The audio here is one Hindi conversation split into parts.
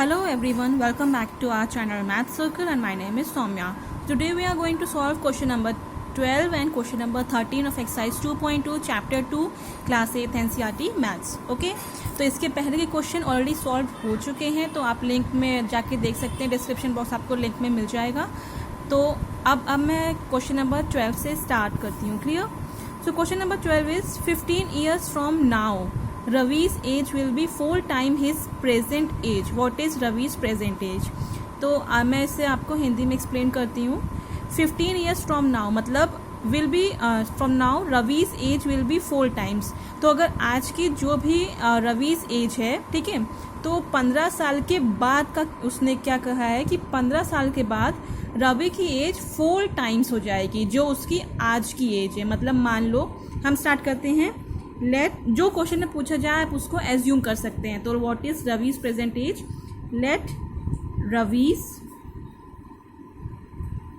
Hello everyone, welcome back to our channel Math Circle and my name is Soumya. Today we are going to solve question number 12 and question number 13 of exercise 2.2 chapter 2 class 8 NCERT maths. Okay, तो इसके पहले के क्वेश्चन ऑलरेडी सॉल्व हो चुके हैं, तो आप लिंक में जाके देख सकते हैं, डिस्क्रिप्शन बॉक्स आपको लिंक में मिल जाएगा. तो अब मैं क्वेश्चन नंबर 12 से स्टार्ट करती हूँ. Clear? So question number 12 is 15 years from now Ravi's age will be 4 times his present age. What is Ravi's present age? तो मैं इसे आपको हिंदी में एक्सप्लेन करती हूँ. 15 years from now मतलब will be from now Ravi's age will be 4 times. तो अगर आज की जो भी Ravi's age है, ठीक है, तो 15 साल के बाद का उसने क्या कहा है कि 15 साल के बाद रवि की एज 4 टाइम्स हो जाएगी जो उसकी आज की एज है. मतलब मान लो हम स्टार्ट करते हैं. लेट जो क्वेश्चन में पूछा जाए आप उसको एज्यूम कर सकते हैं. तो what is Ravi's present age? Let Ravi's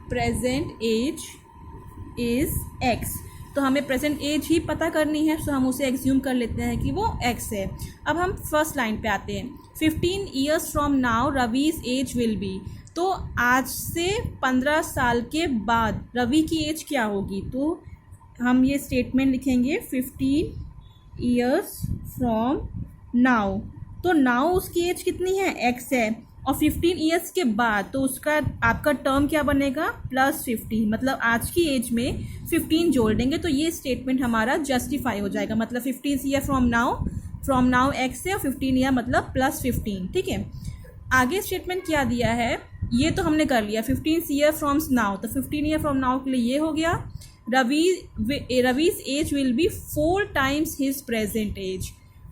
present age is X. तो हमें प्रेजेंट एज ही पता करनी है, तो हम उसे एज्यूम कर लेते हैं कि वो एक्स है. अब हम फर्स्ट लाइन पे आते हैं. 15 years from now Ravi's age will be. तो आज से 15 साल के बाद रवि की एज क्या होगी? तो हम ये स्टेटमेंट लिखेंगे 15 years फ्रॉम नाउ. तो नाउ उसकी एज कितनी है? एक्स है. और 15 years के बाद तो उसका आपका टर्म क्या बनेगा? +15. मतलब आज की एज में 15 जोड़ देंगे तो ये स्टेटमेंट हमारा जस्टिफाई हो जाएगा. मतलब 15 year फ्रॉम नाउ एक्स है और 15 year मतलब +15. ठीक है. आगे स्टेटमेंट क्या दिया है ये तो हमने कर लिया. 15 year फ्रॉम नाउ, तो 15 year फ्रॉम नाउ के लिए ये हो गया. Ravi's age will be 4 times his present age.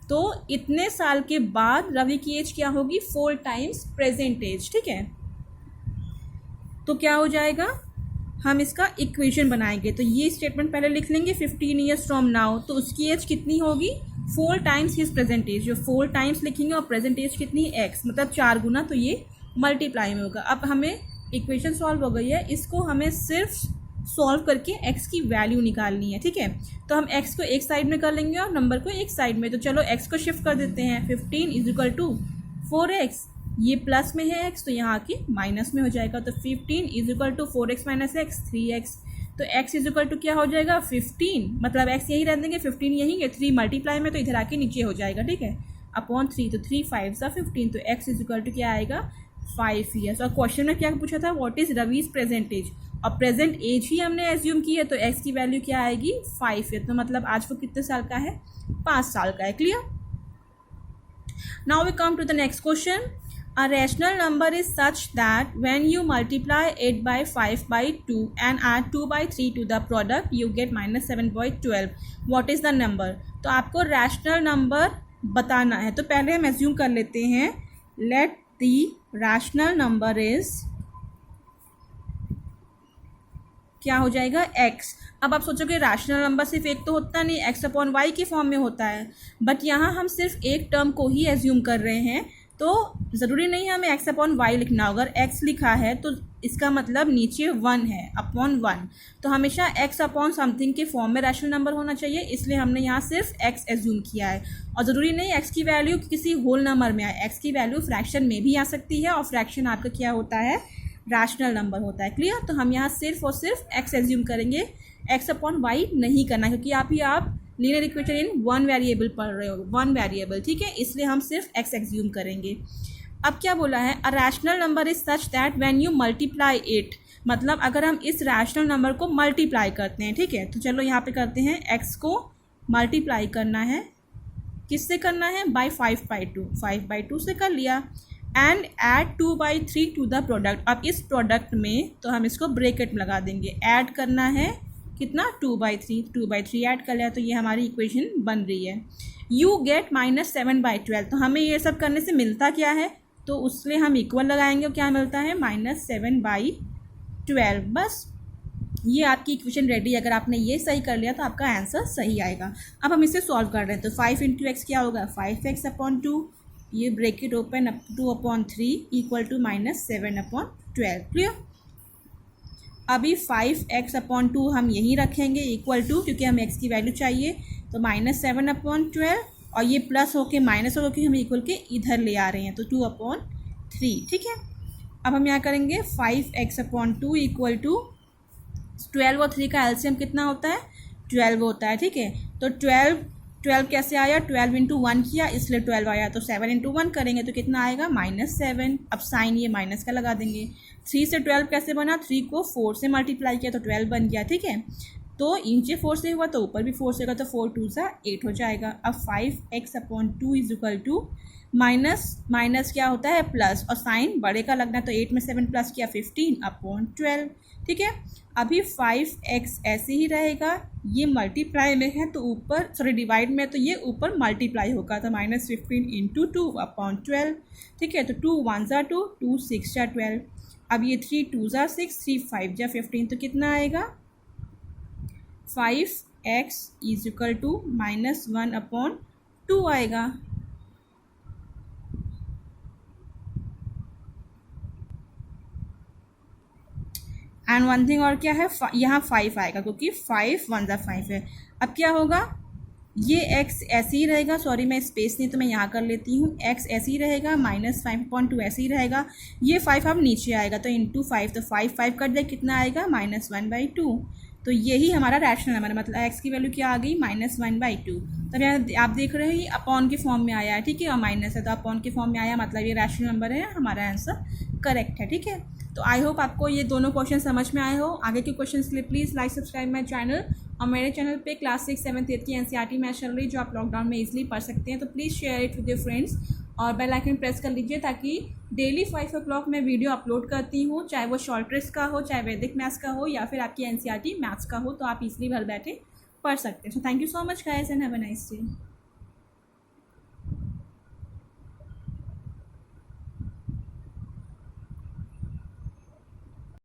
तो इतने साल के बाद रवि की एज क्या होगी? 4 times प्रेजेंट एज. ठीक है. तो क्या हो जाएगा? हम इसका इक्वेशन बनाएंगे. तो ये स्टेटमेंट पहले लिख लेंगे 15 years फ्रॉम नाउ. तो उसकी एज कितनी होगी? 4 times हिज प्रेजेंट एज. जो 4 times लिखेंगे और प्रेजेंट एज कितनी? एक्स. मतलब 4 गुना, तो ये मल्टीप्लाई में होगा. अब हमें इक्वेशन सॉल्व हो गई है. इसको हमें सिर्फ सॉल्व करके x की वैल्यू निकालनी है. ठीक है. तो हम x को एक साइड में कर लेंगे और नंबर को एक साइड में. तो चलो x को शिफ्ट कर देते हैं. 15 = 4x. ये प्लस में है x, तो यहाँ की माइनस में हो जाएगा. तो 15 = 4x - x 3x. तो x = क्या हो जाएगा? 15. मतलब x यहीं रह देंगे, 15 यहीं है. 3 मल्टीप्लाई में तो इधर आके नीचे हो जाएगा. ठीक है. अपॉन 3, तो 3 5 = 15. तो x = क्या आएगा? 5 years. और क्वेश्चन में क्या पूछा था? What is Ravi's present age. और प्रेजेंट एज ही हमने एज्यूम की है, तो x की वैल्यू क्या आएगी? 5 है. तो मतलब आज वो कितने साल का है? 5 साल का है. Clear? Now we come to the next question. A rational number is such that when you multiply 8 by 5 by 2 and add 2 by 3 to the product, you get -7/12. What is the number? तो आपको रैशनल नंबर बताना है. तो पहले हम एज्यूम कर लेते हैं. Let the rational number is क्या हो जाएगा? x. अब आप सोचोगे रैशनल नंबर सिर्फ एक तो होता नहीं, x/y की फॉर्म में होता है. बट यहाँ हम सिर्फ एक टर्म को ही एज्यूम कर रहे हैं, तो ज़रूरी नहीं है हमें x/y लिखना. अगर x लिखा है तो इसका मतलब नीचे 1 है, अपॉन 1. तो हमेशा x अपॉन समथिंग के फॉर्म में रैशनल नंबर होना चाहिए, इसलिए हमने यहाँ सिर्फ x एज्यूम किया है. और ज़रूरी नहीं x की वैल्यू किसी होल नंबर में आए. x की वैल्यू फ्रैक्शन में भी आ सकती है, और फ्रैक्शन आपका क्या होता है? रैशनल नंबर होता है. क्लियर? तो हम यहाँ सिर्फ और सिर्फ x एज्यूम करेंगे. x/y नहीं करना, क्योंकि आप लीनियर इक्वेशन इन 1 वेरिएबल पढ़ रहे हो. 1 वेरिएबल. ठीक है. इसलिए हम सिर्फ x एज्यूम करेंगे. अब क्या बोला है? A rational number is such that when you multiply it. मतलब अगर हम इस रैशनल नंबर को मल्टीप्लाई करते हैं. ठीक है. तो चलो यहाँ पे करते हैं. x को मल्टीप्लाई करना है. किससे करना है? बाई 5/2. 5/2 से कर लिया. And add 2/3 to the product. अब इस प्रोडक्ट में तो हम इसको ब्रैकेट में लगा देंगे. ऐड करना है कितना? 2/3. 2/3 ऐड कर लिया, तो ये हमारी इक्वेशन बन रही है. You get -7/12. तो हमें ये सब करने से मिलता क्या है? तो उससे हम इक्वल लगाएंगे और क्या मिलता है? -7/12. बस ये आपकी इक्वेशन रेडी. अगर आपने ये सही कर लिया तो आपका आंसर सही आएगा. अब हम इसे सॉल्व कर रहे हैं. तो 5 × x क्या होगा? 5x/2. ये ब्रैकेट ओपन 2/3 = -7/12. क्लियर? अभी 5x/2 हम यहीं रखेंगे इक्वल टू, क्योंकि हमें x की वैल्यू चाहिए. तो -7/12 और ये प्लस होके माइनस होकर हम इक्वल के इधर ले आ रहे हैं, तो 2/3 3, ठीक है। अब हम यहाँ करेंगे 5x/2 इक्वल टू 12 और 3 का एलसीएम कितना होता है, 12 होता है, ठीक है। तो 12 कैसे आया, 12 इंटू 1 किया इसलिए 12 आया, तो 7 इंटू 1 करेंगे तो कितना आएगा, -7। अब साइन ये माइनस का लगा देंगे। 3 से 12 कैसे बना, 3 को 4 से मल्टीप्लाई किया तो 12 बन गया, ठीक है। तो नीचे 4 से हुआ तो ऊपर भी 4 से होगा, तो 4 2 सा 8 हो जाएगा। अब 5x/2 is equal to minus क्या होता है, प्लस, और साइन बड़े का लगना है तो 8 में 7 प्लस किया 15/12, ठीक है। अभी 5x ऐसे ही रहेगा, ये मल्टीप्लाई में है तो ऊपर, सॉरी डिवाइड में, तो ये ऊपर मल्टीप्लाई होगा, तो -15 इंटू 2/12, ठीक है। तो 2 1 ज़ा 2, 2 6 ज़ा 12। अब ये 3 2 ज़ा 6, 3 5 ज़ा 15, तो कितना आएगा, 5x इज इक्वल टू -1/2 आएगा। एंड वन थिंग और क्या है, यहाँ 5 आएगा क्योंकि 5 1 ज़ा 5 है। अब क्या होगा, ये x ऐसे ही रहेगा, सॉरी मैं स्पेस नहीं तो मैं यहाँ कर लेती हूँ, x ऐसे ही रहेगा, -5/2 ऐसे ही रहेगा, ये 5 अब नीचे आएगा तो इंटू 5, तो 5 5 कट जाए, कितना आएगा, -1/2। तो यही हमारा रैशनल नंबर, मतलब x की वैल्यू क्या आ गई, -1/2। तब यहाँ आप देख रहे हैं ये अपॉन के फॉर्म में आया है, ठीक है, और माइनस है तो अपॉन के फॉर्म में आया, मतलब ये रैशनल नंबर है, हमारा आंसर करेक्ट है, ठीक है। तो आई होप आपको ये दोनों क्वेश्चन समझ में आए हो। आगे के क्वेश्चन के लिए please like subscribe my channel, और मेरे चैनल पे क्लास 6 7 8 की एनसीईआरटी मैथ चल रही है जो आप लॉकडाउन में इजीली पढ़ सकते हैं, तो please share it with your friends और बेल आइकन प्रेस कर लीजिए ताकि डेली 5 o'clock मैं वीडियो अपलोड करती हूँ, चाहे वो शॉर्ट ट्रिक्स का हो, चाहे वैदिक मैथ्स का हो, या फिर आपकी एनसीईआरटी मैथ्स का हो, तो आप इजीली घर बैठे पढ़ सकते हैं। So thank you so much guys and have a nice day.